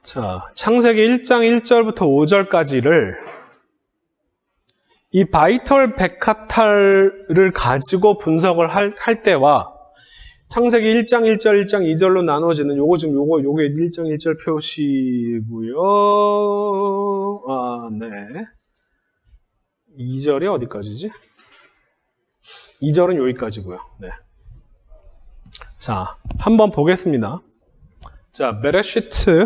자, 창세기 1장 1절부터 5절까지를 이 바이털 백화탈을 가지고 분석을 할 때와 창세기 1장 1절, 1장 2절로 나눠지는 요게 1장 1절 표시고요. 아, 네. 2절이 어디까지지? 2절은 여기까지고요. 네. 자, 한번 보겠습니다. 자, 베레시트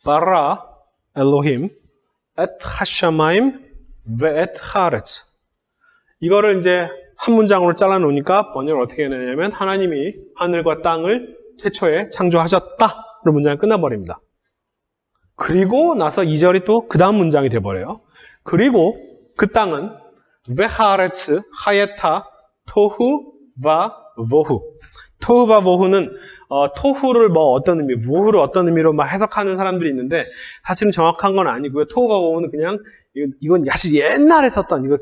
바라 엘로힘 엣 하샤마임 베엣 하렛. 이거를 이제 한 문장으로 잘라 놓으니까 번역을 어떻게 해내냐면 하나님이 하늘과 땅을 최초에 창조하셨다. 그 문장이 끝나버립니다. 그리고 나서 2절이 또 그 다음 문장이 돼버려요. 그리고 그 땅은 베하레츠 하예타 토후바 보후. 토후바 보후는 토후를 뭐 어떤 의미, 보후를 어떤 의미로 막 해석하는 사람들이 있는데 사실은 정확한 건 아니고요. 토후바 보후는 그냥 이건 사실 옛날에 썼던 이거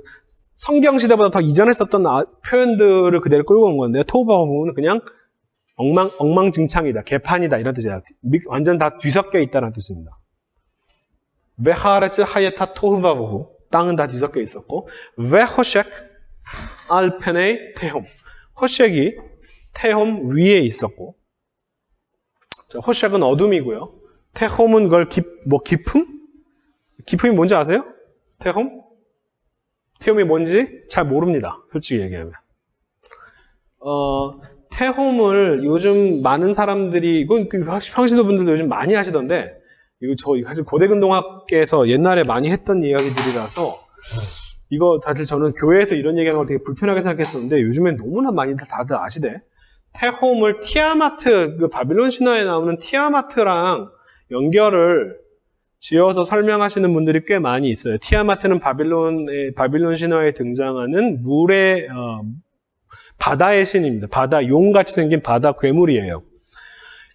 성경 시대보다 더 이전에 썼던 표현들을 그대로 끌고 온 건데요. 토후바 보후는 그냥 엉망진창이다, 개판이다 이런 뜻이에요. 완전 다 뒤섞여 있다는 뜻입니다. 베하레츠 하예타 토후바 보후. 땅은 다 뒤섞여 있었고, 베 호쉑 알펜의 테홈. 호쉑이 테홈 위에 있었고, 자, 호쉑은 어둠이고요. 테홈은 그걸 깊음? 깊음이 뭔지 아세요? 테홈? 테홈이 뭔지 잘 모릅니다. 솔직히 얘기하면. 테홈을 요즘 많은 사람들이, 이건 평신도 분들도 요즘 많이 하시던데, 이거 사실 고대근동학계에서 옛날에 많이 했던 이야기들이라서, 이거 사실 저는 교회에서 이런 얘기하는 걸 되게 불편하게 생각했었는데, 요즘엔 너무나 많이 다들 아시대. 테홈을 티아마트, 그 바빌론 신화에 나오는 티아마트랑 연결을 지어서 설명하시는 분들이 꽤 많이 있어요. 티아마트는 바빌론 신화에 등장하는 물의, 바다의 신입니다. 바다, 용같이 생긴 바다 괴물이에요.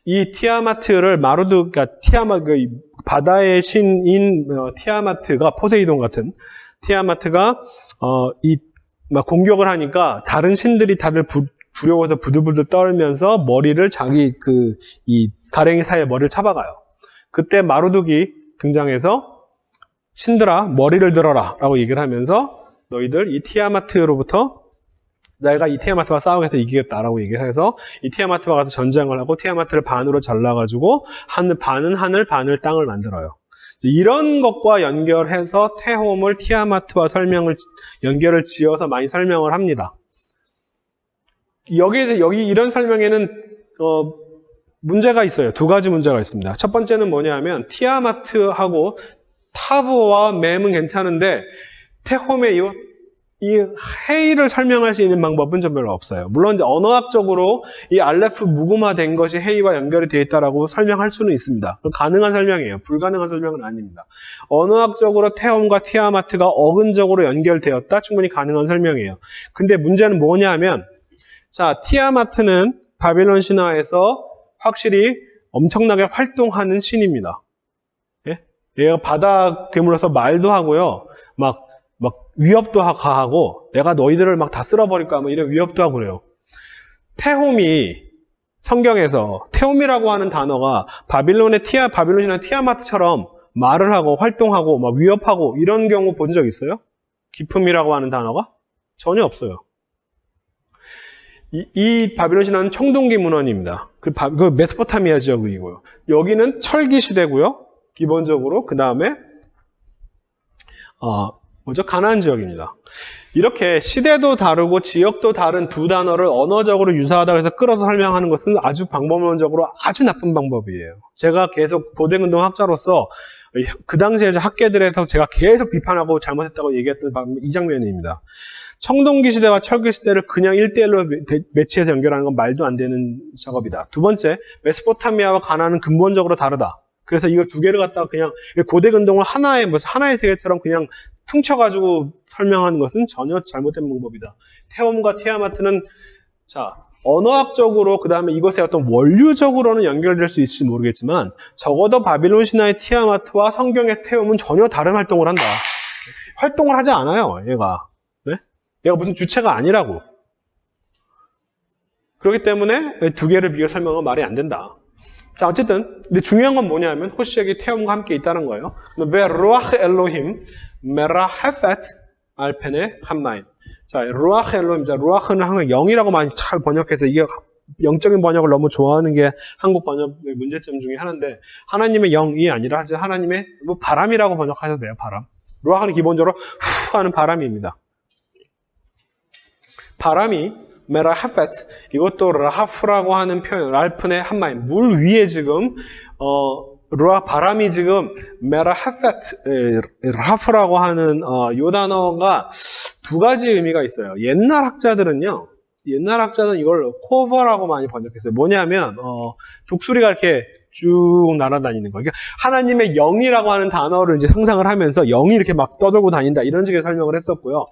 이 티아마트를 그러니까 바다의 신인 티아마트가, 포세이돈 같은 티아마트가, 막 공격을 하니까 다른 신들이 다들 두려워서 부들부들 떨면서 머리를 이 가랭이 사이에 머리를 잡아가요. 그때 마루둑이 등장해서 신들아, 머리를 들어라 라고 얘기를 하면서 너희들 이 티아마트로부터 내가 이 티아마트와 싸우겠다 이기겠다라고 얘기를 해서 이 티아마트와 가서 전쟁을 하고 티아마트를 반으로 잘라가지고 반은 하늘, 반을 땅을 만들어요. 이런 것과 연결해서 테홈을 티아마트와 연결을 지어서 많이 설명을 합니다. 여기 이런 설명에는 문제가 있어요. 두 가지 문제가 있습니다. 첫 번째는 뭐냐면 티아마트하고 타보와 맴은 괜찮은데 테홈의 이 헤이를 설명할 수 있는 방법은 좀 별로 없어요. 물론 이제 언어학적으로 이 알레프 묵음화된 것이 헤이와 연결이 되어 있다라고 설명할 수는 있습니다. 가능한 설명이에요. 불가능한 설명은 아닙니다. 언어학적으로 테홈과 티아마트가 어근적으로 연결되었다. 충분히 가능한 설명이에요. 근데 문제는 뭐냐면, 자, 티아마트는 바빌론 신화에서 확실히 엄청나게 활동하는 신입니다. 예? 얘가 바다 괴물로서 말도 하고요. 막 위협도 가하고 내가 너희들을 막 다 쓸어버릴 거야 뭐 이런 위협도 하고 그래요. 테홈이 성경에서 테홈이라고 하는 단어가 바빌론 신화 티아마트처럼 말을 하고 활동하고 막 위협하고 이런 경우 본 적 있어요? 기품이라고 하는 단어가? 전혀 없어요. 이 바빌론 신화는 청동기 문헌입니다. 그 메소포타미아 지역이고요. 여기는 철기 시대고요. 기본적으로 그 다음에 가나안 지역입니다. 이렇게 시대도 다르고 지역도 다른 두 단어를 언어적으로 유사하다고 해서 끌어서 설명하는 것은 아주 방법론적으로 아주 나쁜 방법이에요. 제가 계속 고대근동 학자로서 그 당시에 학계들에서 제가 계속 비판하고 잘못했다고 얘기했던 이 장면입니다. 청동기 시대와 철기 시대를 그냥 1대1로 매치해서 연결하는 건 말도 안 되는 작업이다. 두 번째, 메소포타미아와 가나안은 근본적으로 다르다. 그래서 이거 두 개를 갖다가 그냥 고대근동을 하나의 세계처럼 그냥 퉁쳐가지고 설명하는 것은 전혀 잘못된 방법이다. 테홈과 티아마트는, 자, 언어학적으로 그 다음에 이것의 어떤 원류적으로는 연결될 수 있을지 모르겠지만 적어도 바빌론 신화의 티아마트와 성경의 테홈은 전혀 다른 활동을 한다. 활동을 하지 않아요, 얘가. 네? 얘가 무슨 주체가 아니라고. 그렇기 때문에 두 개를 비교 설명은 말이 안 된다. 자, 어쨌든 근데 중요한 건 뭐냐면 호shek이 태음과 함께 있다는 거예요. 왜 루아흐 엘로힘 메라 헤펫 알펜의 한마임. 자, 루아흐 엘로힘. 자, 루아흐는 항상 0이라고 많이 잘 번역해서 이게 영적인 번역을 너무 좋아하는 게 한국 번역의 문제점 중에 하나인데 하나님의 영이 아니라 하나님의 뭐 바람이라고 번역하셔도 돼요. 바람. 루아흐는 기본적으로 후 하는 바람입니다. 바람이 메라 하펫 이것도 라하프라고 하는 표현 랄픈의 한마임 물 위에 지금 루아 바람이 지금 메라 하펫 라하프라고 하는 요 단어가 두 가지 의미가 있어요. 옛날 학자들은 이걸 호버라고 많이 번역했어요. 뭐냐면 독수리가 이렇게 쭉 날아다니는 거예요. 그러니까 하나님의 영이라고 하는 단어를 이제 상상을 하면서 영이 이렇게 막 떠돌고 다닌다 이런 식의 설명을 했었고요.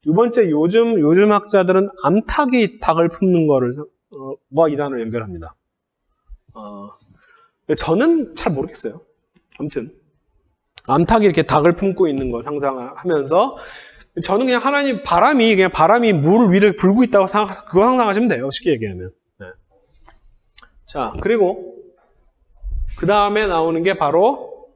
두 번째 요즘 학자들은 암탉이 닭을 품는 거를 이 단어를 연결합니다. 저는 잘 모르겠어요. 아무튼 암탉이 이렇게 닭을 품고 있는 걸 상상하면서 저는 그냥 바람이 물 위를 불고 있다고 그거 상상하시면 돼요. 쉽게 얘기하면. 네. 자, 그리고 그 다음에 나오는 게 바로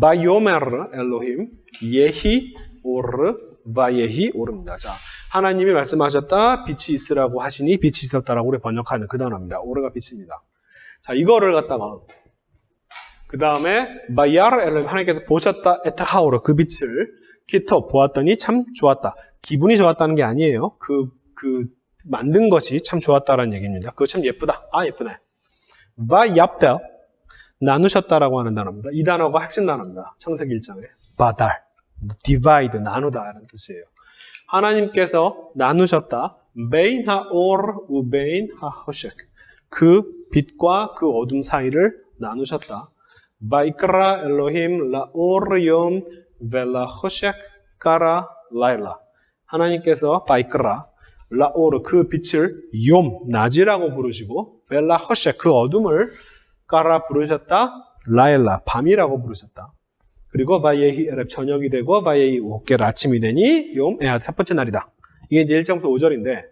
바요메르 엘로힘 예히 오르 바예히 오릅니다. 자, 하나님이 말씀하셨다. 빛이 있으라고 하시니 빛이 있었다라고 우리 번역하는 그 단어입니다. 오르가 빛입니다. 자, 이거를 갖다가 그 다음에 바야르 엘로힘 하나님께서 보셨다 에타하오르 그 빛을 키토 보았더니 참 좋았다. 기분이 좋았다는 게 아니에요. 그 만든 것이 참 좋았다라는 얘기입니다. 그거 참 예쁘다. 예쁘네. 바얍델 나누셨다라고 하는 단어입니다. 이 단어가 핵심 단어입니다. 창세기 1장에 바달 divide, 나누다라는 뜻이에요. 하나님께서 나누셨다. 베인 하오르 우베인 하호shek 그 빛과 그 어둠 사이를 나누셨다. 바이크라 엘로힘 라오르 욤 벨라 호shek 까라 라일라 하나님께서 바이크라 라오르 그 빛을 욤 낮이라고 부르시고 벨라 호shek 그 어둠을 까라 부르셨다. 라일라 밤이라고 부르셨다. 그리고 바예히 에렙 저녁이 되고 바예히 오케 아침이 되니 욤 에앗 첫 번째 날이다. 이게 이제 1장부터 5절인데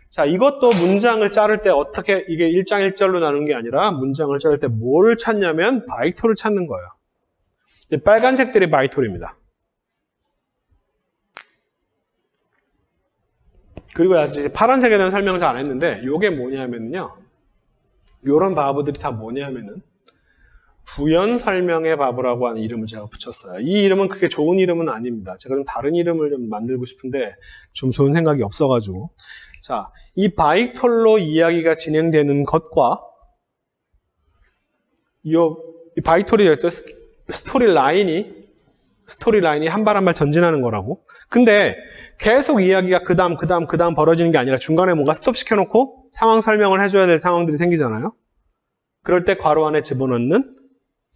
자 이것도 문장을 자를 때 어떻게 이게 1장 1절로 나누는 게 아니라 문장을 자를 때 뭘 찾냐면 바이토를 찾는 거예요. 빨간색들이 바이톨입니다. 그리고 아직 파란색에 대한 설명을 잘 안 했는데 이게 뭐냐면요. 이런 바브들이 다 뭐냐면은 부연 설명의 바브라고 하는 이름을 제가 붙였어요. 이 이름은 그렇게 좋은 이름은 아닙니다. 제가 좀 다른 이름을 좀 만들고 싶은데 좀 좋은 생각이 없어가지고 자, 이 바이톨로 이야기가 진행되는 것과 이 바이톨이었죠. 스토리라인이 한 발 한 발 전진하는 거라고. 근데 계속 이야기가 그 다음 벌어지는 게 아니라 중간에 뭔가 스톱시켜놓고 상황 설명을 해줘야 될 상황들이 생기잖아요. 그럴 때 괄호 안에 집어넣는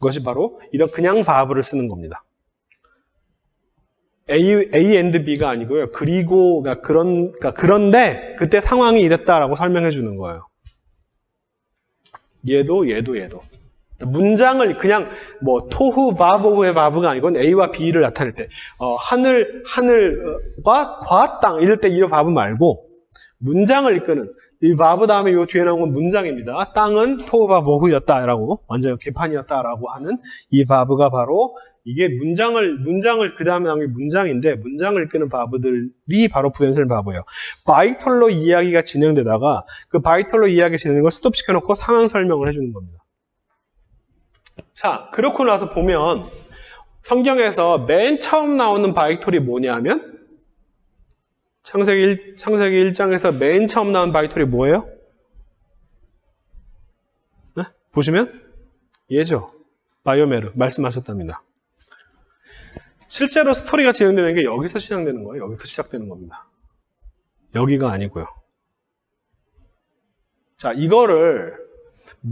것이 바로 이런 그냥 바브를 쓰는 겁니다. A and B가 아니고요. 그런데 그때 상황이 이랬다라고 설명해 주는 거예요. 얘도. 문장을 그냥 뭐 토후 바보후의 바브가 아니고 A와 B를 나타낼 때 하늘과 과 땅 이럴 때 이 바브 말고 문장을 이끄는 이 바브 다음에 이 뒤에 나온 건 문장입니다. 땅은 토후 바보후였다라고 완전 개판이었다라고 하는 이 바브가 바로 이게 문장을 그 다음에 나온 게 문장인데 문장을 이끄는 바브들이 바로 부연설 바브예요. 바이톨로 이야기가 진행되다가 그 바이톨로 이야기 진행되는 걸 스톱시켜놓고 상황 설명을 해주는 겁니다. 자, 그렇고 나서 보면 성경에서 맨 처음 나오는 바이톨이 뭐냐 하면 창세기 1장에서 맨 처음 나온 바이톨이 뭐예요? 네? 보시면 얘죠. 바요메르 말씀하셨답니다. 실제로 스토리가 진행되는 게 여기서 시작되는 거예요. 여기서 시작되는 겁니다. 여기가 아니고요. 자, 이거를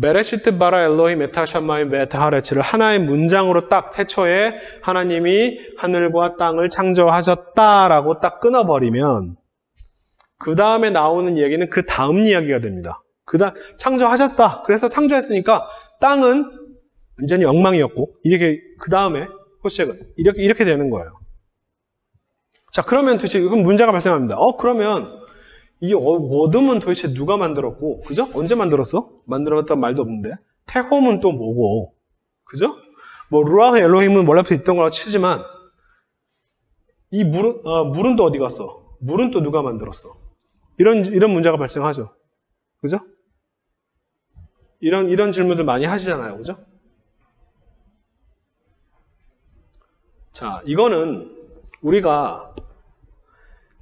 베레시트 바라 엘로힘 에타샤마임 베타하레츠를 하나의 문장으로 딱 태초에 하나님이 하늘과 땅을 창조하셨다라고 딱 끊어버리면 그 다음에 나오는 얘기는 그 다음 이야기가 됩니다. 창조하셨다. 그래서 창조했으니까 땅은 완전히 엉망이었고 이렇게 그 다음에 호sek은 이렇게 되는 거예요. 자, 그러면 도대체 그럼 문제가 발생합니다. 그러면 이 어둠은 도대체 누가 만들었고, 그죠? 언제 만들었어? 만들었다는 말도 없는데. 테홈은 또 뭐고, 그죠? 뭐 루아흐 엘로힘은 원래부터 있던 거라고 치지만 이 물은 또 어디 갔어? 물은 또 누가 만들었어? 이런 문제가 발생하죠. 그죠? 이런 질문들 많이 하시잖아요. 그죠? 자, 이거는 우리가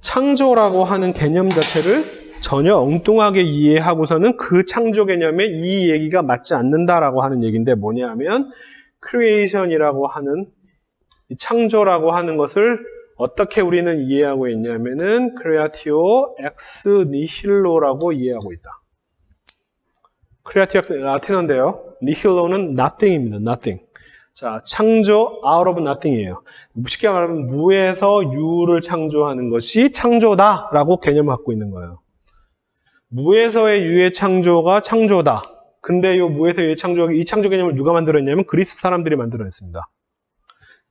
창조라고 하는 개념 자체를 전혀 엉뚱하게 이해하고서는 그 창조 개념에 이 얘기가 맞지 않는다라고 하는 얘기인데 뭐냐면 크리에이션이라고 하는 이 창조라고 하는 것을 어떻게 우리는 이해하고 있냐면은 크레아티오 엑스 니힐로라고 이해하고 있다. 크레아티오 엑스 라틴어인데요. 니힐로는 nothing입니다. nothing. 자, 창조 out of nothing이에요. 쉽게 말하면 무에서 유를 창조하는 것이 창조다라고 개념을 갖고 있는 거예요. 무에서의 유의 창조가 창조다. 근데 이 무에서의 유의 창조, 이 창조 개념을 누가 만들었냐면 그리스 사람들이 만들어냈습니다.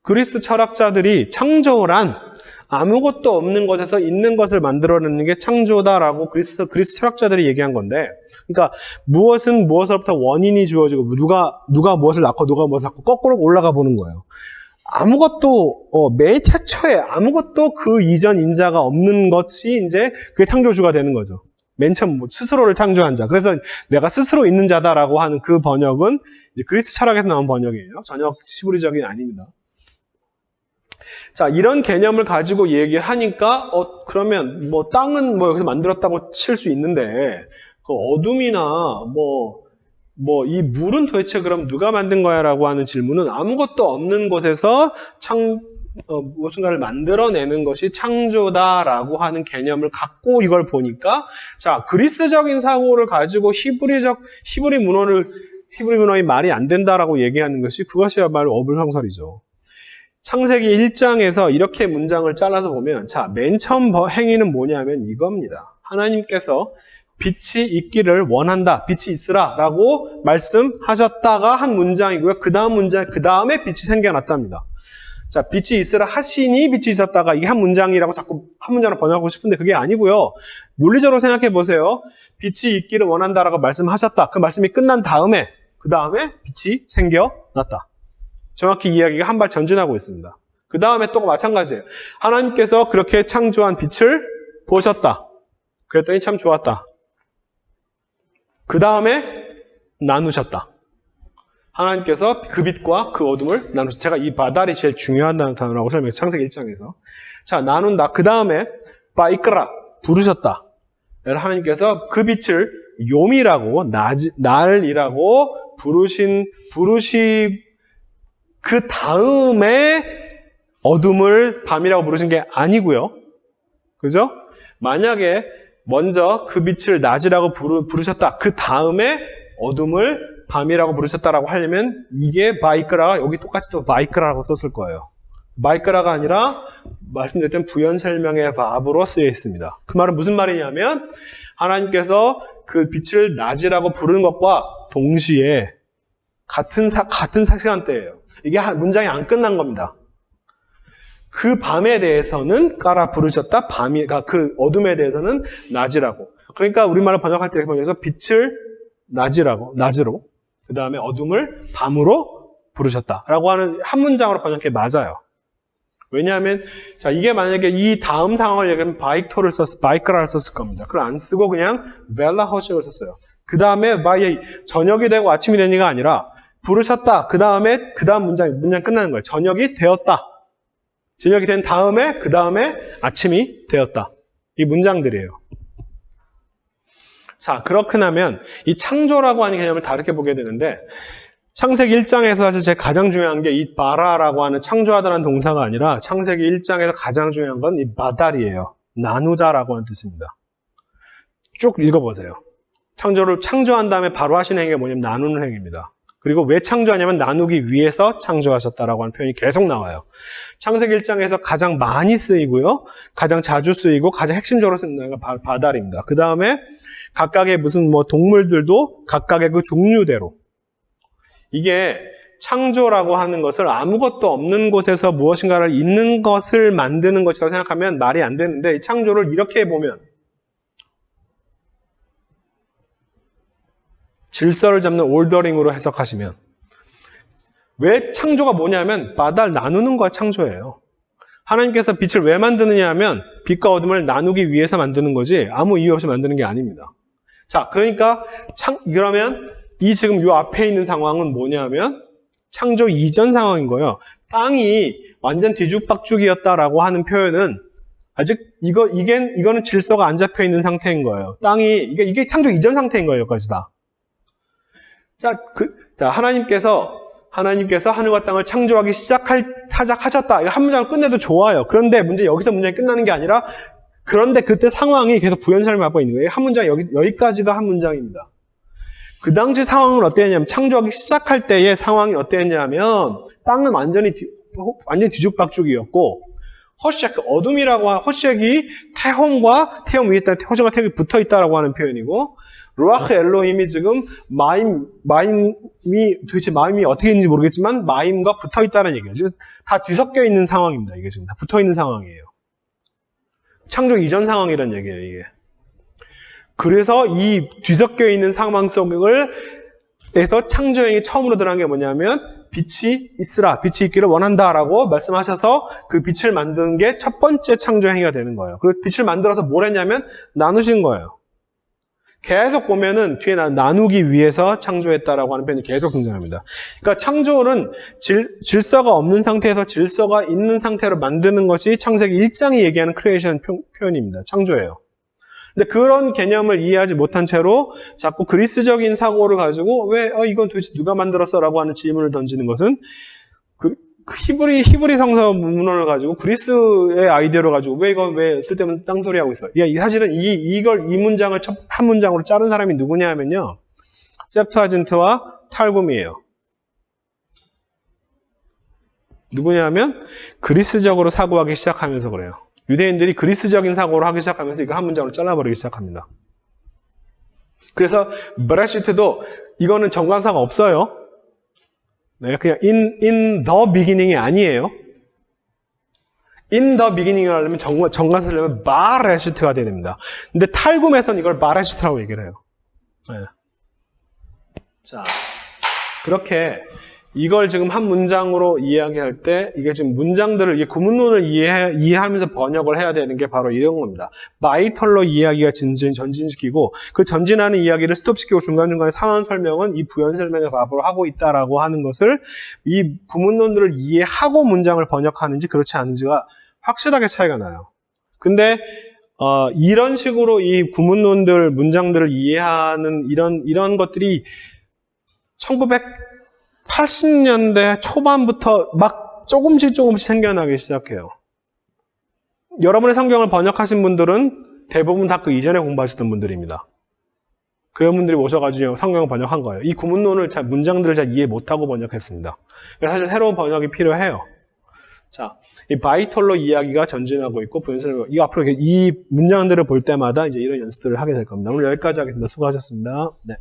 그리스 철학자들이 창조란 아무것도 없는 것에서 있는 것을 만들어내는 게 창조다라고 그리스 철학자들이 얘기한 건데, 그러니까 무엇은 무엇으로부터 원인이 주어지고 누가 무엇을 낳고 누가 무엇을 낳고 거꾸로 올라가 보는 거예요. 아무것도 맨 최초에 아무것도 그 이전 인자가 없는 것이 이제 그게 창조주가 되는 거죠. 맨 처음 스스로를 창조한 자. 그래서 내가 스스로 있는 자다라고 하는 그 번역은 이제 그리스 철학에서 나온 번역이에요. 전혀 시브리적이 아닙니다. 자, 이런 개념을 가지고 얘기를 하니까, 그러면, 땅은 여기서 만들었다고 칠 수 있는데, 그 어둠이나, 이 물은 도대체 그럼 누가 만든 거야? 라고 하는 질문은 아무것도 없는 곳에서 무엇인가를 만들어내는 것이 창조다라고 하는 개념을 갖고 이걸 보니까, 자, 그리스적인 사고를 가지고 히브리 문헌이 말이 안 된다라고 얘기하는 것이 그것이야말로 어불성설이죠. 창세기 1장에서 이렇게 문장을 잘라서 보면, 자, 맨 처음 행위는 뭐냐면 이겁니다. 하나님께서 빛이 있기를 원한다. 빛이 있으라. 라고 말씀하셨다가 한 문장이고요. 그 다음에 빛이 생겨났답니다. 자, 빛이 있으라 하시니 빛이 있었다가 이게 한 문장이라고 자꾸 한 문장으로 번역하고 싶은데 그게 아니고요. 논리적으로 생각해 보세요. 빛이 있기를 원한다라고 말씀하셨다. 그 말씀이 끝난 다음에, 그 다음에 빛이 생겨났다. 정확히 이야기가 한 발 전진하고 있습니다. 그 다음에 또 마찬가지예요. 하나님께서 그렇게 창조한 빛을 보셨다. 그랬더니 참 좋았다. 그 다음에 나누셨다. 하나님께서 그 빛과 그 어둠을 나누셨다. 제가 이 바달이 제일 중요한 단어라고 설명했어요. 창세기 1장에서. 자, 나눈다. 그 다음에 바이크라, 부르셨다. 하나님께서 그 빛을 요미라고, 날이라고 그 다음에 어둠을 밤이라고 부르신 게 아니고요. 그죠? 만약에 먼저 그 빛을 낮이라고 부르셨다. 그 다음에 어둠을 밤이라고 부르셨다라고 하려면 이게 바이크라가 여기 똑같이 또 바이크라라고 썼을 거예요. 바이크라가 아니라 말씀드렸던 부연 설명의 바브로 쓰여 있습니다. 그 말은 무슨 말이냐면 하나님께서 그 빛을 낮이라고 부르는 것과 동시에 같은 시간대예요. 이게 문장이 안 끝난 겁니다. 그 밤에 대해서는 까라 부르셨다. 그 어둠에 대해서는 낮이라고. 그러니까 우리말로 번역할 때 빛을 낮으로, 그 다음에 어둠을 밤으로 부르셨다라고 하는 한 문장으로 번역해 맞아요. 왜냐하면 자 이게 만약에 이 다음 상황을 얘기하면 바이크라를 썼을 겁니다. 그걸 안 쓰고 그냥 벨라 허식을 썼어요. 그 다음에 저녁이 되고 아침이 되니가 아니라 부르셨다. 그 다음 문장 끝나는 거예요. 저녁이 되었다. 저녁이 된 다음에 그 다음에 아침이 되었다. 이 문장들이에요. 자, 그렇게 하면 이 창조라고 하는 개념을 다르게 보게 되는데 창세기 1장에서 사실 제가 가장 중요한 게 이 바라라고 하는 창조하다라는 동사가 아니라 창세기 1장에서 가장 중요한 건 이 바달이에요. 나누다라고 하는 뜻입니다. 쭉 읽어보세요. 창조를 창조한 다음에 바로 하시는 행위가 뭐냐면 나누는 행위입니다. 그리고 왜 창조하냐면 나누기 위해서 창조하셨다라고 하는 표현이 계속 나와요. 창세기 1장에서 가장 많이 쓰이고요. 가장 자주 쓰이고 가장 핵심적으로 쓰는 게 바달입니다. 그 다음에 각각의 동물들도 각각의 그 종류대로. 이게 창조라고 하는 것을 아무것도 없는 곳에서 무엇인가를 있는 것을 만드는 것이라고 생각하면 말이 안 되는데 이 창조를 이렇게 보면 질서를 잡는 ordering으로 해석하시면. 왜 창조가 뭐냐면 바다를 나누는 거가 창조예요. 하나님께서 빛을 왜 만드느냐 하면 빛과 어둠을 나누기 위해서 만드는 거지 아무 이유 없이 만드는 게 아닙니다. 자, 그러니까 그러면 이 지금 요 앞에 있는 상황은 뭐냐면 창조 이전 상황인 거예요. 땅이 완전 뒤죽박죽이었다라고 하는 표현은 아직 이거는 질서가 안 잡혀 있는 상태인 거예요. 땅이 이게 창조 이전 상태인 거예요, 여기까지 다. 자, 하나님께서 하늘과 땅을 창조하기 시작하셨다. 이거 한 문장을 끝내도 좋아요. 그런데 여기서 문장이 끝나는 게 아니라, 그런데 그때 상황이 계속 부연설을 맛보고 있는 거예요. 한 문장, 여기까지가 한 문장입니다. 그 당시 상황은 어땠냐면, 창조하기 시작할 때의 상황이 어땠냐면, 땅은 완전히 뒤죽박죽이었고, 호shek, 어둠이라고 하는 호shek이 태홈과 태홈 위에 있다, 호shek과 태홈이 붙어 있다라고 하는 표현이고, 루아흐 엘로힘이 지금 마임이 도대체 마임이 어떻게 있는지 모르겠지만 마임과 붙어 있다는 얘기예요. 지금 다 뒤섞여 있는 상황입니다. 이게 지금 다 붙어 있는 상황이에요. 창조 이전 상황이란 얘기예요, 이게. 그래서 이 뒤섞여 있는 상황 속에서 창조행이 처음으로 들어간 게 뭐냐면 빛이 있으라, 빛이 있기를 원한다라고 말씀하셔서 그 빛을 만드는 게 첫 번째 창조행위가 되는 거예요. 그리고 빛을 만들어서 뭘 했냐면 나누신 거예요. 계속 보면은 뒤에 나누기 위해서 창조했다라고 하는 표현이 계속 등장합니다. 그러니까 창조는 질서가 없는 상태에서 질서가 있는 상태로 만드는 것이 창세기 1장이 얘기하는 크리에이션 표현입니다. 창조예요. 근데 그런 개념을 이해하지 못한 채로 자꾸 그리스적인 사고를 가지고 왜 이건 도대체 누가 만들었어라고 하는 질문을 던지는 것은 히브리 성서 문헌을 가지고 그리스의 아이디어를 가지고 왜 쓸데없는 딴소리 하고 있어. 사실은 이 문장을 한 문장으로 자른 사람이 누구냐 하면요. 셉투아진트와 탈굼이에요. 누구냐 하면 그리스적으로 사고하기 시작하면서 그래요. 유대인들이 그리스적인 사고를 하기 시작하면서 이거 한 문장으로 잘라버리기 시작합니다. 그래서 브레시트도 이거는 정관사가 없어요. 네, 그냥 in the beginning이 아니에요. in the beginning을 하려면 정관사를 하려면 바레시트가 돼야 됩니다. 근데 탈굼에서는 이걸 바레시트라고 얘기를 해요. 네. 자, 그렇게 이걸 지금 한 문장으로 이야기할 때 이게 지금 문장들을 구문론을 이해하면서 번역을 해야 되는 게 바로 이런 겁니다. 바이털로 이야기가 전진시키고 그 전진하는 이야기를 스톱시키고 중간중간에 상황 설명은 이 부연 설명을 답으로 하고 있다라고 하는 것을 이 구문론들을 이해하고 문장을 번역하는지 그렇지 않은지가 확실하게 차이가 나요. 근데 이런 식으로 이 구문론들 문장들을 이해하는 이런 것들이 1980년대 초반부터 막 조금씩 생겨나기 시작해요. 여러분의 성경을 번역하신 분들은 대부분 다 그 이전에 공부하셨던 분들입니다. 그런 분들이 오셔가지고 성경을 번역한 거예요. 이 구문론을 문장들을 잘 이해 못하고 번역했습니다. 사실 새로운 번역이 필요해요. 자, 이 바이털로 이야기가 전진하고 있고 이 앞으로 이 문장들을 볼 때마다 이제 이런 연습들을 하게 될 겁니다. 오늘 여기까지 하겠습니다. 수고하셨습니다. 네.